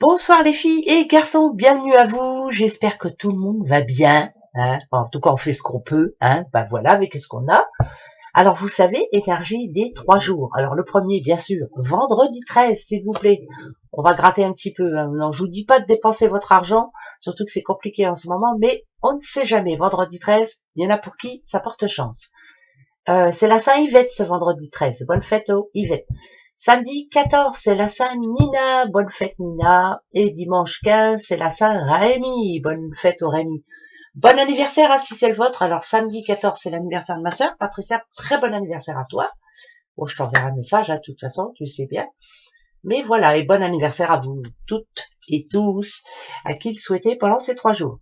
Bonsoir les filles et garçons, bienvenue à vous. J'espère que tout le monde va bien. Hein. En tout cas, on fait ce qu'on peut. Hein. Ben voilà, avec ce qu'on a. Alors, vous savez, énergie des 3 jours. Alors, le premier, bien sûr, vendredi 13, s'il vous plaît. On va gratter un petit peu. Hein. Non, je vous dis pas de dépenser votre argent, surtout que c'est compliqué en ce moment, mais on ne sait jamais. Vendredi 13, il y en a pour qui ça porte chance. C'est la Saint-Yvette ce vendredi 13. Bonne fête aux Yvette. Samedi 14, c'est la Saint-Nina. Bonne fête Nina. Et dimanche 15, c'est la Saint-Rémy. Bonne fête au Rémy. Bon anniversaire hein, si c'est le vôtre. Alors samedi 14, c'est l'anniversaire de ma sœur. Patricia, très bon anniversaire à toi. Bon, je t'enverrai un message, hein, de toute façon, tu le sais bien. Mais voilà, et bon anniversaire à vous toutes et tous, à qui le souhaiter pendant ces 3 jours.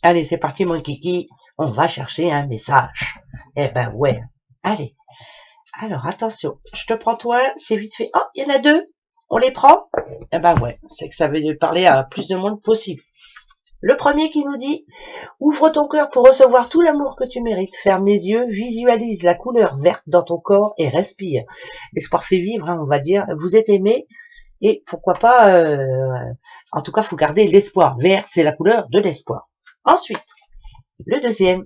Allez, c'est parti mon kiki. On va chercher un message. Eh ben ouais. Allez. Alors, attention. Je te prends toi, c'est vite fait. Oh, il y en a 2. On les prend? Eh ben ouais, c'est que ça veut parler à plus de monde possible. Le premier qui nous dit « Ouvre ton cœur pour recevoir tout l'amour que tu mérites. Ferme les yeux, visualise la couleur verte dans ton corps et respire. » L'espoir fait vivre, hein, on va dire. Vous êtes aimé et pourquoi pas... en tout cas, faut garder l'espoir. Vert, c'est la couleur de l'espoir. Ensuite, le deuxième.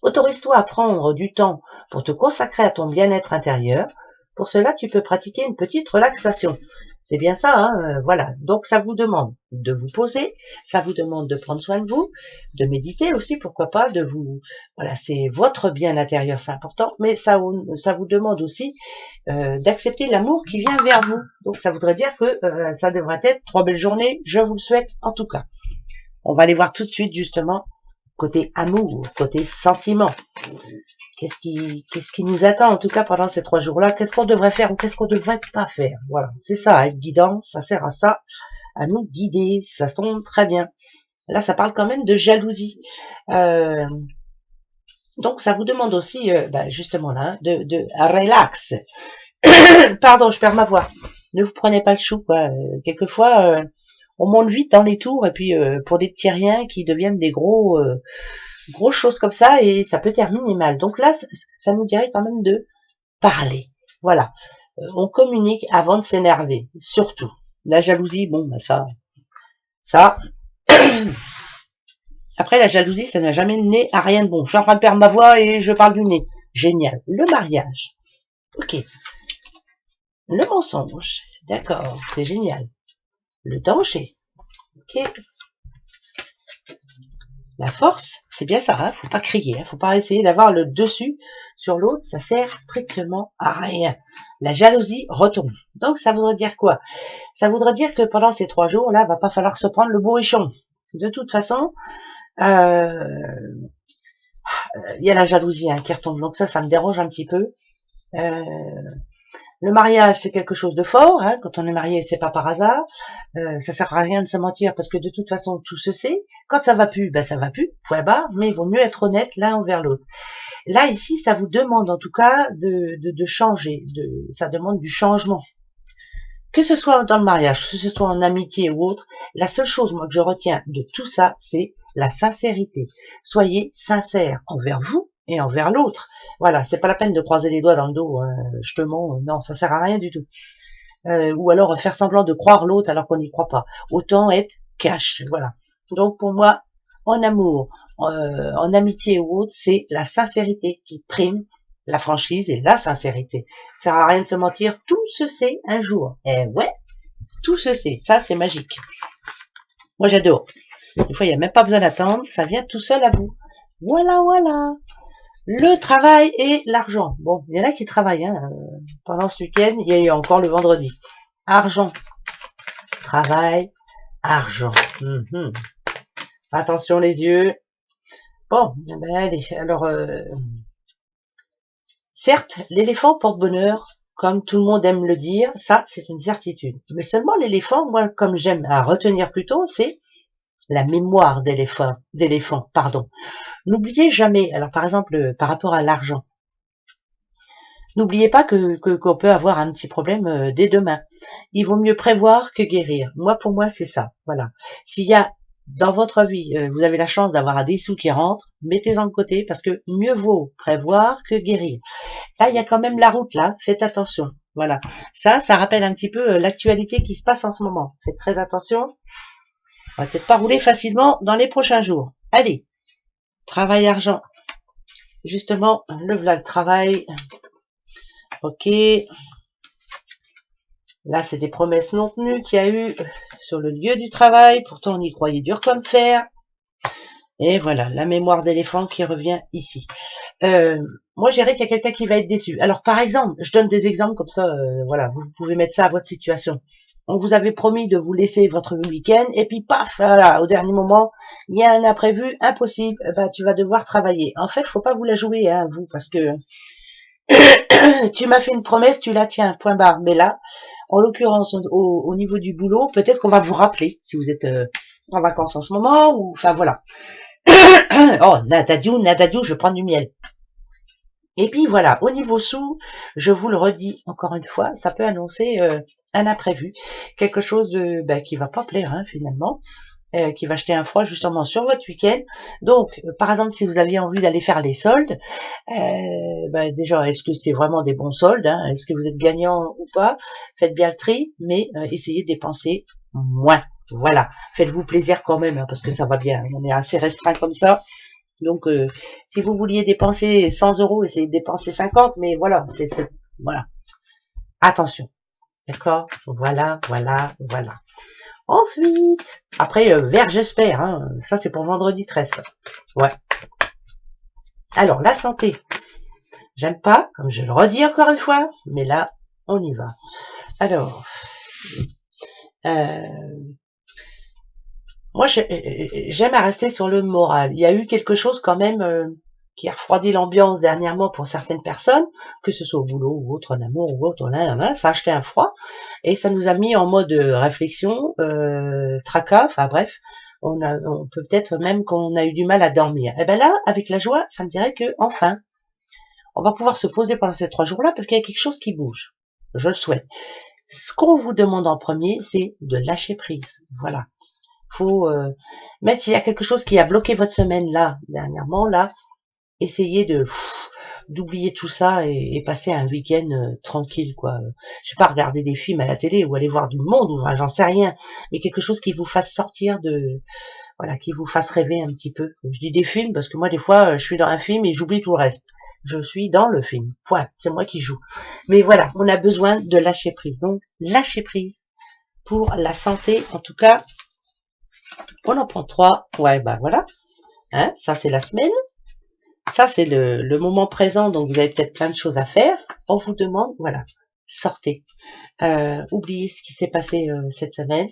Autorise-toi à prendre du temps pour te consacrer à ton bien-être intérieur. Pour cela, tu peux pratiquer une petite relaxation. C'est bien ça, hein, voilà. Donc, ça vous demande de vous poser, ça vous demande de prendre soin de vous, de méditer aussi, pourquoi pas, de vous... Voilà, c'est votre bien intérieur, c'est important, mais ça vous demande aussi d'accepter l'amour qui vient vers vous. Donc, ça voudrait dire que ça devrait être 3 belles journées, je vous le souhaite en tout cas. On va aller voir tout de suite, justement, côté amour, côté sentiment. Qu'est-ce qui nous attend en tout cas pendant ces 3 jours-là? Qu'est-ce qu'on devrait faire ou qu'est-ce qu'on ne devrait pas faire? Voilà, c'est ça, être guidant, ça sert à ça, à nous guider, ça tombe très bien. Là, ça parle quand même de jalousie. Donc, ça vous demande aussi, justement là, de relax. Pardon, je perds ma voix. Ne vous prenez pas le chou, quoi. Quelquefois, on monte vite dans les tours et puis pour des petits riens qui deviennent des grosses choses comme ça et ça peut terminer mal. Donc là, ça nous dirait quand même de parler. Voilà. On communique avant de s'énerver, surtout. La jalousie, bon, bah ça. Après, la jalousie, ça n'a jamais mené à rien de bon. Je suis en train de perdre ma voix et je parle du nez. Génial. Le mariage. Ok. Le mensonge. D'accord, c'est génial. Le danger. Ok. La force, c'est bien ça, hein, faut pas crier, hein, faut pas essayer d'avoir le dessus sur l'autre, ça sert strictement à rien. La jalousie retombe. Donc ça voudrait dire quoi? Ça voudrait dire que pendant ces 3 jours-là, va pas falloir se prendre le bourrichon. De toute façon, il y a la jalousie hein, qui retombe, donc ça me dérange un petit peu. Le mariage, c'est quelque chose de fort. Hein. Quand on est marié, c'est pas par hasard. Ça sert à rien de se mentir parce que de toute façon, tout se sait. Quand ça va plus, ben ça va plus. Point barre. Mais il vaut mieux être honnête l'un envers l'autre. Là, ici, ça vous demande en tout cas de changer. Ça demande du changement. Que ce soit dans le mariage, que ce soit en amitié ou autre, la seule chose moi que je retiens de tout ça, c'est la sincérité. Soyez sincères envers vous et envers l'autre. Voilà, c'est pas la peine de croiser les doigts dans le dos, je te mens, non, ça sert à rien du tout. Ou alors faire semblant de croire l'autre alors qu'on n'y croit pas. Autant être cash, voilà. Donc pour moi, en amour, en amitié ou autre, c'est la sincérité qui prime la franchise et la sincérité. Ça sert à rien de se mentir, tout se sait un jour. Eh ouais, tout se sait, ça c'est magique. Moi j'adore. Des fois il n'y a même pas besoin d'attendre, ça vient tout seul à vous. Voilà, voilà. Le travail et l'argent. Bon, il y en a qui travaillent. Hein. Pendant ce week-end, il y a eu encore le vendredi. Argent. Travail. Argent. Attention les yeux. Bon, ben allez. Alors, certes, l'éléphant porte bonheur, comme tout le monde aime le dire. Ça, c'est une certitude. Mais seulement l'éléphant, moi, comme j'aime à retenir plutôt, c'est la mémoire d'éléphant, pardon. N'oubliez jamais, alors par exemple, par rapport à l'argent, n'oubliez pas qu'on peut avoir un petit problème dès demain. Il vaut mieux prévoir que guérir. Pour moi, c'est ça. Voilà. S'il y a dans votre vie, vous avez la chance d'avoir des sous qui rentrent, mettez-en de côté parce que mieux vaut prévoir que guérir. Là, il y a quand même la route, là. Faites attention. Voilà. Ça rappelle un petit peu l'actualité qui se passe en ce moment. Faites très attention. On va peut-être pas rouler facilement dans les prochains jours. Allez, travail argent. Justement, le voilà le travail. Ok. Là, c'est des promesses non tenues qu'il y a eu sur le lieu du travail. Pourtant, on y croyait dur comme fer. Et voilà, la mémoire d'éléphant qui revient ici. Moi, je dirais qu'il y a quelqu'un qui va être déçu. Alors, par exemple, je donne des exemples comme ça, voilà, vous pouvez mettre ça à votre situation. On vous avait promis de vous laisser votre week-end, et puis paf, voilà, au dernier moment, il y a un imprévu, impossible, bah, tu vas devoir travailler. En fait, faut pas vous la jouer, hein, vous, parce que tu m'as fait une promesse, tu la tiens, point barre. Mais là, en l'occurrence, au niveau du boulot, peut-être qu'on va vous rappeler, si vous êtes en vacances en ce moment, ou, enfin, voilà. Oh, nadadiou, je prends du miel. Et puis voilà, au niveau sous, je vous le redis encore une fois, ça peut annoncer un imprévu, quelque chose de qui va pas plaire finalement, qui va jeter un froid justement sur votre week-end. Donc, par exemple, si vous aviez envie d'aller faire les soldes, déjà, est-ce que c'est vraiment des bons soldes, est-ce que vous êtes gagnant ou pas? Faites bien le tri, mais essayez de dépenser moins. Voilà, faites-vous plaisir quand même, parce que ça va bien, on est assez restreint comme ça. Donc, si vous vouliez dépenser 100 euros, essayez de dépenser 50, mais voilà, voilà. Attention, d'accord? Voilà. Ensuite, après, vert, j'espère, ça c'est pour vendredi 13. Ouais. Alors, la santé, j'aime pas, comme je le redis encore une fois, mais là, on y va. Alors, moi, j'aime à rester sur le moral. Il y a eu quelque chose quand même qui a refroidi l'ambiance dernièrement pour certaines personnes, que ce soit au boulot ou autre, en amour ou autre, ça a acheté un froid, et ça nous a mis en mode réflexion, tracas, enfin bref, on peut peut-être même qu'on a eu du mal à dormir. Et ben là, avec la joie, ça me dirait que enfin, on va pouvoir se poser pendant ces 3 jours-là, parce qu'il y a quelque chose qui bouge. Je le souhaite. Ce qu'on vous demande en premier, c'est de lâcher prise. Voilà. Faut, même s'il y a quelque chose qui a bloqué votre semaine là, dernièrement, là, essayez d'oublier tout ça et passer un week-end tranquille, quoi. Je sais pas, regarder des films à la télé ou aller voir du monde, ou j'en sais rien, mais quelque chose qui vous fasse sortir voilà, qui vous fasse rêver un petit peu. Je dis des films parce que moi, des fois, je suis dans un film et j'oublie tout le reste. Je suis dans le film. Point. C'est moi qui joue. Mais voilà, on a besoin de lâcher prise. Donc, lâcher prise pour la santé, en tout cas. On en prend 3. Ouais, bah voilà. Ça, c'est la semaine. Ça, c'est le moment présent, donc vous avez peut-être plein de choses à faire. On vous demande, voilà, sortez. Oubliez ce qui s'est passé cette semaine.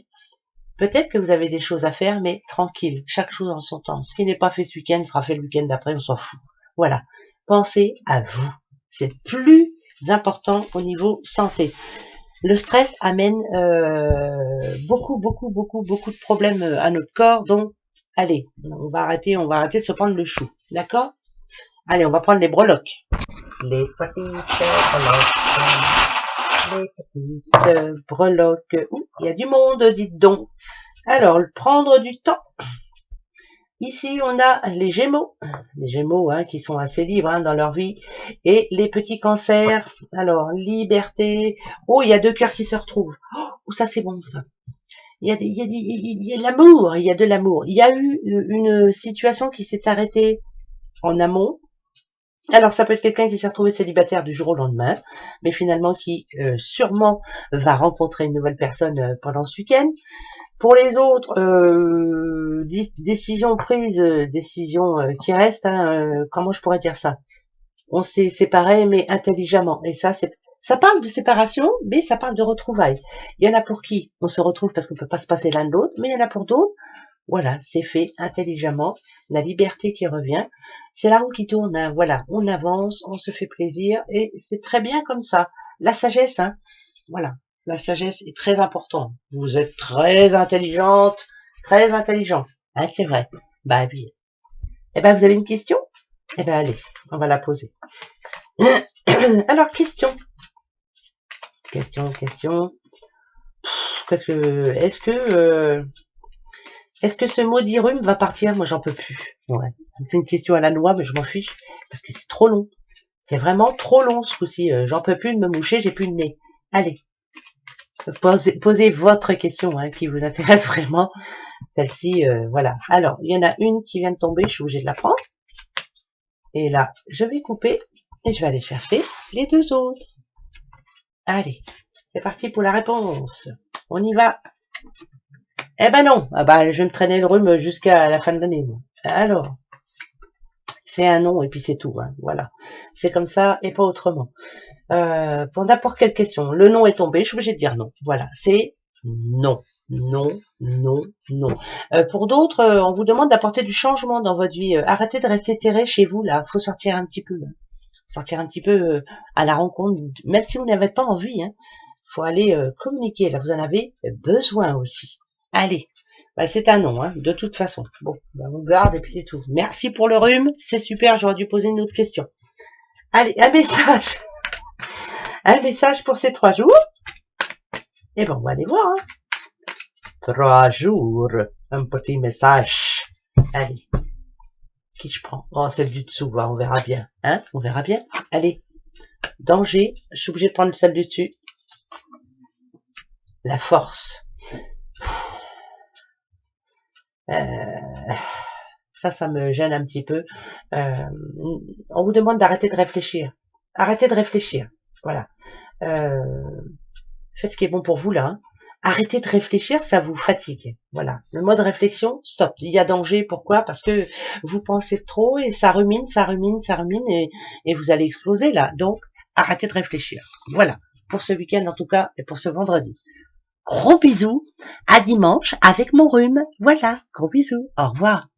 Peut-être que vous avez des choses à faire, mais tranquille, chaque chose en son temps. Ce qui n'est pas fait ce week-end sera fait le week-end d'après, on s'en fout. Voilà, pensez à vous. C'est le plus important au niveau santé. Le stress amène beaucoup de problèmes à notre corps, donc allez, on va arrêter de se prendre le chou, d'accord? Allez, on va prendre les breloques. Les petites breloques. Ouh, il y a du monde, dites donc. Alors, prendre du temps. Ici, on a les Gémeaux. Les Gémeaux qui sont assez libres dans leur vie. Et les petits cancers. Alors, liberté. Oh, il y a 2 cœurs qui se retrouvent. Oh, ça c'est bon, ça. Il y a de l'amour. Il y a de l'amour. Il y a eu une situation qui s'est arrêtée en amont. Alors, ça peut être quelqu'un qui s'est retrouvé célibataire du jour au lendemain, mais finalement qui sûrement va rencontrer une nouvelle personne pendant ce week-end. Pour les autres, décision prise, décision qui reste, comment je pourrais dire ça? On s'est séparés, mais intelligemment. Et ça parle de séparation, mais ça parle de retrouvailles. Il y en a pour qui on se retrouve parce qu'on peut pas se passer l'un de l'autre, mais il y en a pour d'autres, voilà, c'est fait intelligemment, la liberté qui revient, c'est la roue qui tourne, voilà, on avance, on se fait plaisir, et c'est très bien comme ça. La sagesse, voilà, la sagesse est très importante. Vous êtes très intelligente, très intelligent, c'est vrai. Bah oui. Eh ben, vous avez une question? Eh ben, allez, on va la poser. Alors, question. Est-ce que ce maudit rhume va partir? Moi, j'en peux plus. Ouais. C'est une question à la noix, mais je m'en fiche. Parce que c'est trop long. C'est vraiment trop long, ce coup-ci. J'en peux plus de me moucher, j'ai plus de nez. Allez, posez votre question hein, qui vous intéresse vraiment. Celle-ci, voilà. Alors, il y en a une qui vient de tomber, je suis obligée de la prendre. Et là, je vais couper et je vais aller chercher les deux autres. Allez, c'est parti pour la réponse. On y va. Eh ben non, ah bah, je vais me traîner le rhume jusqu'à la fin de l'année. Alors, c'est un non et puis c'est tout. Hein, voilà, c'est comme ça et pas autrement. Pour n'importe quelle question, le nom est tombé, je suis obligée de dire non. Voilà, c'est non, non, non, non. Pour d'autres, on vous demande d'apporter du changement dans votre vie. Arrêtez de rester terré chez vous, là. Faut sortir un petit peu. Là. Sortir un petit peu à la rencontre, même si vous n'avez pas envie. Hein. Faut aller communiquer, là. Vous en avez besoin aussi. Allez, bah, c'est un non, hein, de toute façon. Bon, bah, on garde et puis c'est tout. Merci pour le rhume, c'est super, j'aurais dû poser une autre question. Allez, un message. Un message pour ces 3 jours. Et ben, on va aller voir. Hein. 3 jours. Un petit message. Allez. Qui je prends? Oh, celle du dessous, on verra bien. Hein? On verra bien. Allez. Danger. Je suis obligée de prendre celle du dessus. La force. Ça me gêne un petit peu. On vous demande d'arrêter de réfléchir. Arrêtez de réfléchir. Voilà. Faites ce qui est bon pour vous là. Hein. Arrêtez de réfléchir, ça vous fatigue. Voilà. Le mode réflexion, stop. Il y a danger. Pourquoi? Parce que vous pensez trop et ça rumine et vous allez exploser là. Donc, arrêtez de réfléchir. Voilà. Pour ce week-end en tout cas et pour ce vendredi. Gros bisous. À dimanche avec mon rhume. Voilà. Gros bisous. Au revoir.